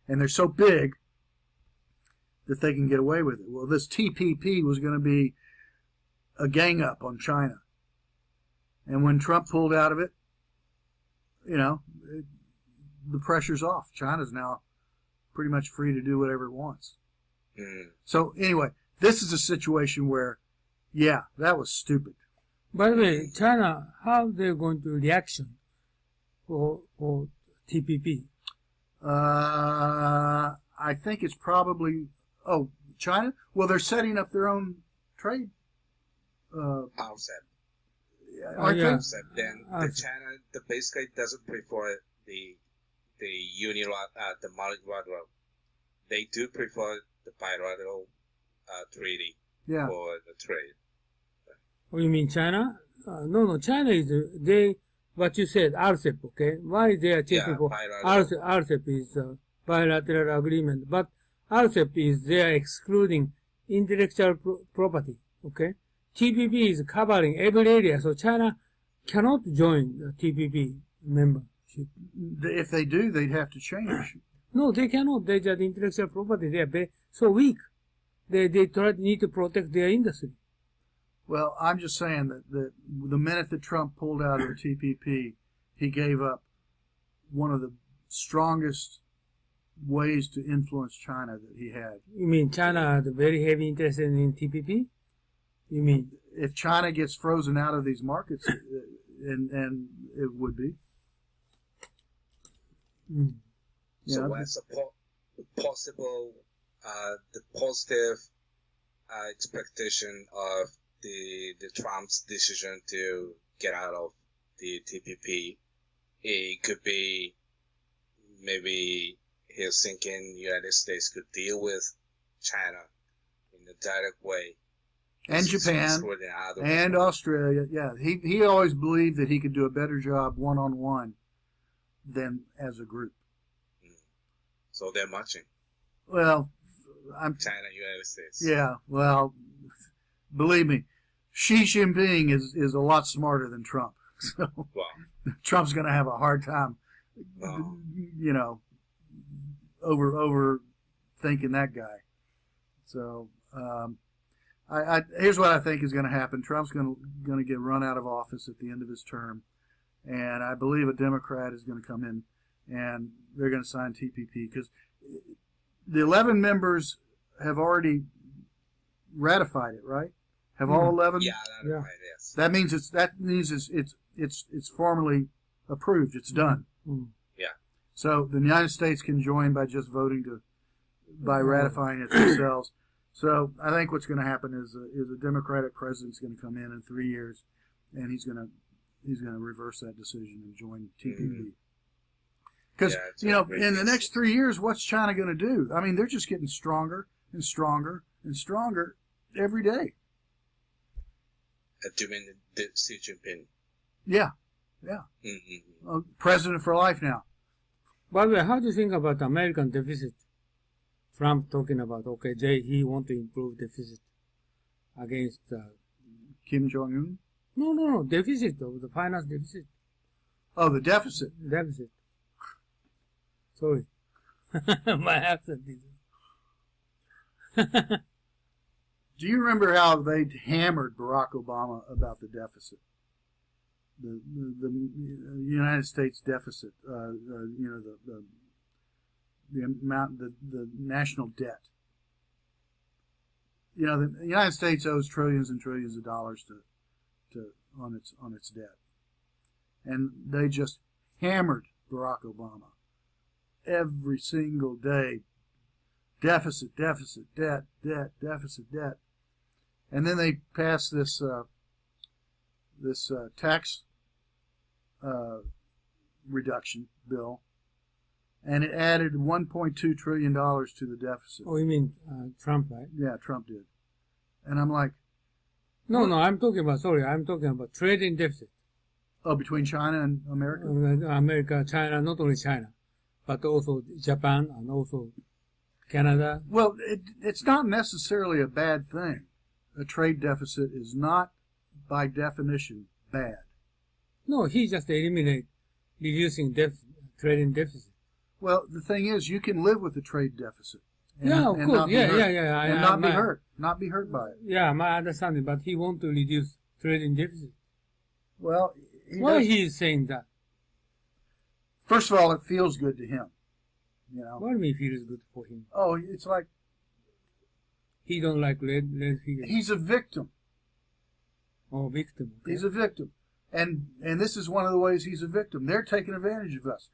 and they're so big that they can get away with it. Well, this TPP was going to be a gang up on China. And when Trump pulled out of it, the pressure's off. China's now pretty much free to do whatever it wants. So anyway, this is a situation where, yeah, that was stupid. By the way, China, how they're going to reaction for TPP? I think it's probably, China? Well, they're setting up their own trade. Outset. Outset. Then China basically doesn't prefer the multilateral. They do prefer the bilateral treaty for the trade. Oh, you mean China? No, China is, what you said, RCEP, okay? Why they are chasing for RCEP is bilateral agreement, but RCEP is they are excluding intellectual property, okay? TPP is covering every area, so China cannot join the TPP membership. If they do, they'd have to change. No, they cannot. They just intellectual property. They are so weak. They need to protect their industry. Well, I'm just saying that the minute that Trump pulled out of the TPP, he gave up one of the strongest ways to influence China that he had. You mean China had a very heavy interest in TPP? You mean if China gets frozen out of these markets, and it would be. So what's the possible, the positive expectation of the Trump's decision to get out of the TPP? It could be maybe he's thinking United States could deal with China in a direct way. And Japan and Australia. Yeah, he always believed that he could do a better job one-on-one than as a group. So they're matching. Well, China, United States. Yeah, well, believe me, Xi Jinping is a lot smarter than Trump. So Trump's going to have a hard time, over thinking that guy. So here's what I think is going to happen. Trump's going to get run out of office at the end of his term, and I believe a Democrat is going to come in and they're going to sign TPP because the 11 members have already ratified it, right? Have all 11? Yeah, ratified, yes. That means it's formally approved. It's done. Yeah. So the United States can join by just voting by ratifying it themselves. So I think what's going to happen is a Democratic president's going to come in 3 years, and he's going to reverse that decision and join TPP. Because in the next 3 years, what's China going to do? I mean, they're just getting stronger and stronger and stronger every day. Do you mean Xi Jinping? Yeah. President for life now. By the way, how do you think about American deficit? Trump talking about, he want to improve deficit against Kim Jong-un? No, deficit of the finance deficit. Oh, the deficit. Deficit. Sorry. My accent is. Do you remember how they hammered Barack Obama about the deficit? The United States deficit, the amount, the national debt. The United States owes trillions and trillions of dollars on its debt, and they just hammered Barack Obama every single day. Deficit, debt, deficit, debt, and then they passed this tax reduction bill. And it added $1.2 trillion to the deficit. Oh, you mean Trump, right? Yeah, Trump did. And I'm like... No, I'm talking about trading deficit. Oh, between China and America? America, China, not only China, but also Japan and also Canada. Well, it's not necessarily a bad thing. A trade deficit is not, by definition, bad. No, he just reducing trading deficit. Well, the thing is, you can live with the trade deficit. And, of course. Not be hurt. Not be hurt by it. Yeah, my understanding. But he wants to reduce trading deficit. Well, why he is saying that? First of all, it feels good to him. What do you mean feels good for him? Oh, it's like he don't like red figures. He's a victim. Oh, victim. Okay. He's a victim, and this is one of the ways he's a victim. They're taking advantage of us.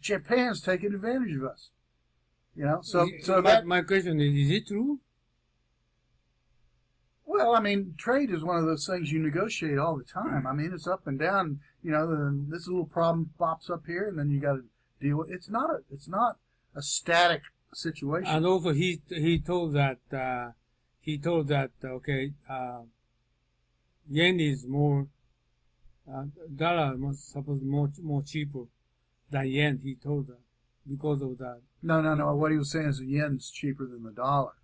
Japan's taking advantage of us. So my question is it true? Well, I mean, trade is one of those things you negotiate all the time. I mean, it's up and down. This little problem pops up here, and then you got to deal with it. It's not a static situation. And also, he told that okay, yen is more dollar was supposed more cheaper than yen. He told that because of that. No. What he was saying is the yen's cheaper than the dollar.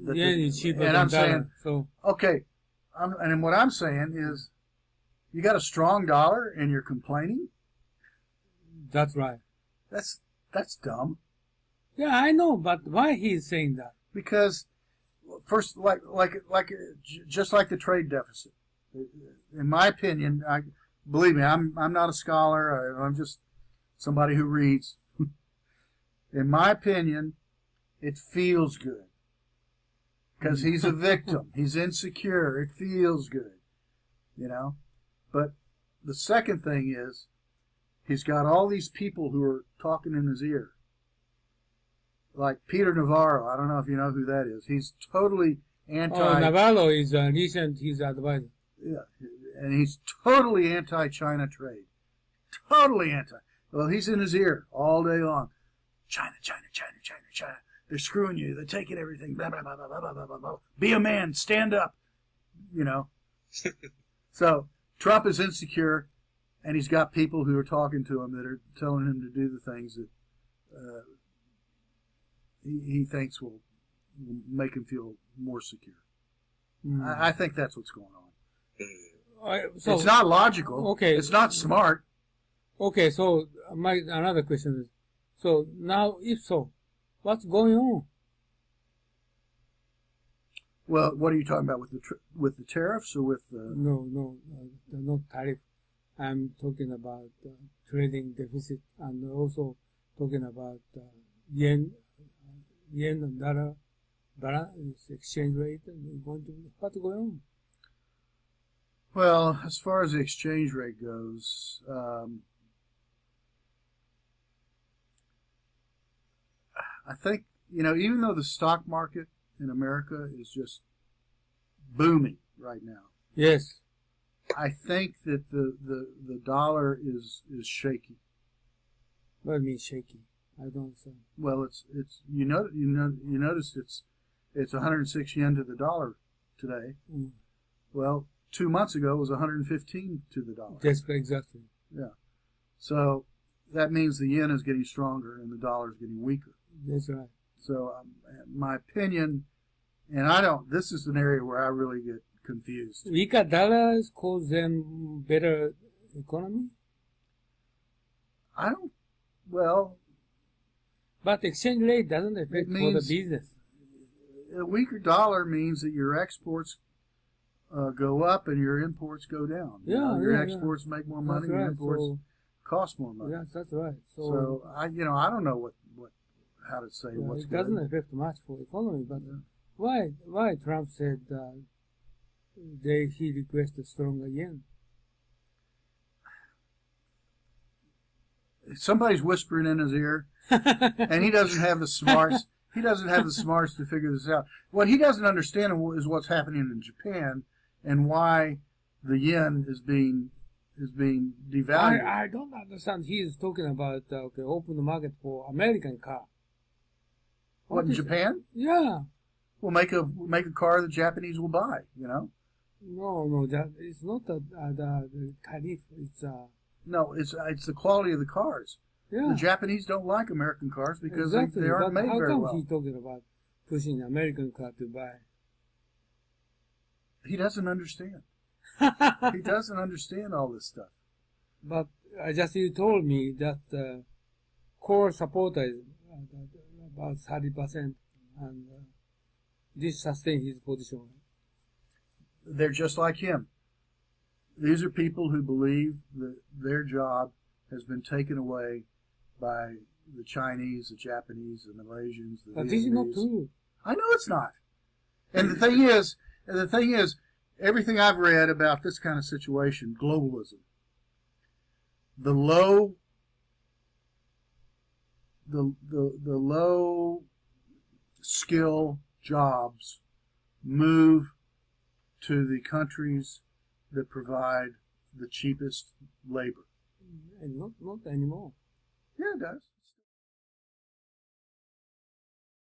Yen is cheaper than I'm dollar. Saying, so okay, and what I'm saying is, you got a strong dollar and you're complaining. That's right. That's dumb. Yeah, I know, but why he is saying that? Because first, just like the trade deficit. In my opinion, believe me, I'm not a scholar. I'm just somebody who reads. In my opinion, it feels good. Because he's a victim. He's insecure. It feels good. But the second thing is, he's got all these people who are talking in his ear. Like Peter Navarro. I don't know if you know who that is. He's totally anti... Oh, Navarro is recent, his advisor. Yeah, and he's totally anti-China trade. Totally anti. Well, he's in his ear all day long. China. They're screwing you. They're taking everything. Blah, blah, blah, blah, blah, blah, blah, blah. Be a man. Stand up. So Trump is insecure, and he's got people who are talking to him that are telling him to do the things that he thinks will make him feel more secure. I think that's what's going on. So, it's not logical. Okay. It's not smart. Okay, so another question is, so now if so, what's going on? Well, what are you talking about with the tariffs or with the? No tariff. I'm talking about trading deficit and also talking about yen and dollar balance exchange rate. What's going on? Well, as far as the exchange rate goes, I think, even though the stock market in America is just booming right now. Yes. I think that the dollar is shaky. What do you mean shaky? I don't understand. Well, it's you noticed it's 106 yen to the dollar today. Mm. Well, 2 months ago it was 115 to the dollar. That's exactly. Yeah. So that means the yen is getting stronger and the dollar is getting weaker. That's right. So my opinion, and this is an area where I really get confused. Weaker dollars cause them better economy? But exchange rate doesn't affect for the business. A weaker dollar means that your exports go up and your imports go down. Your exports make more money, your imports cost more money. Yes, that's right. So I don't know how to say what's it doesn't affect much for economy, but why Trump said he requested stronger yen? Somebody's whispering in his ear, and he doesn't have the smarts. He doesn't have the smarts to figure this out. What he doesn't understand is what's happening in Japan and why the yen is being devalued. I don't understand. He is talking about open the market for American car. What in Japan? Yeah. Well, make a car the Japanese will buy. No, it's not the tariff. It's No, it's the quality of the cars. Yeah. The Japanese don't like American cars because they aren't made very well. How come he's talking about pushing American car to buy? He doesn't understand. He doesn't understand all this stuff. But just you told me that core supporter is about 30%, and this sustains his position. They're just like him. These are people who believe that their job has been taken away by the Chinese, the Japanese, the Malaysians, the But this is not Vietnamese. true. I know it's not. And the thing is, everything I've read about this kind of situation, globalism, the low skill jobs move to the countries that provide the cheapest labor. And not anymore. Yeah, it does.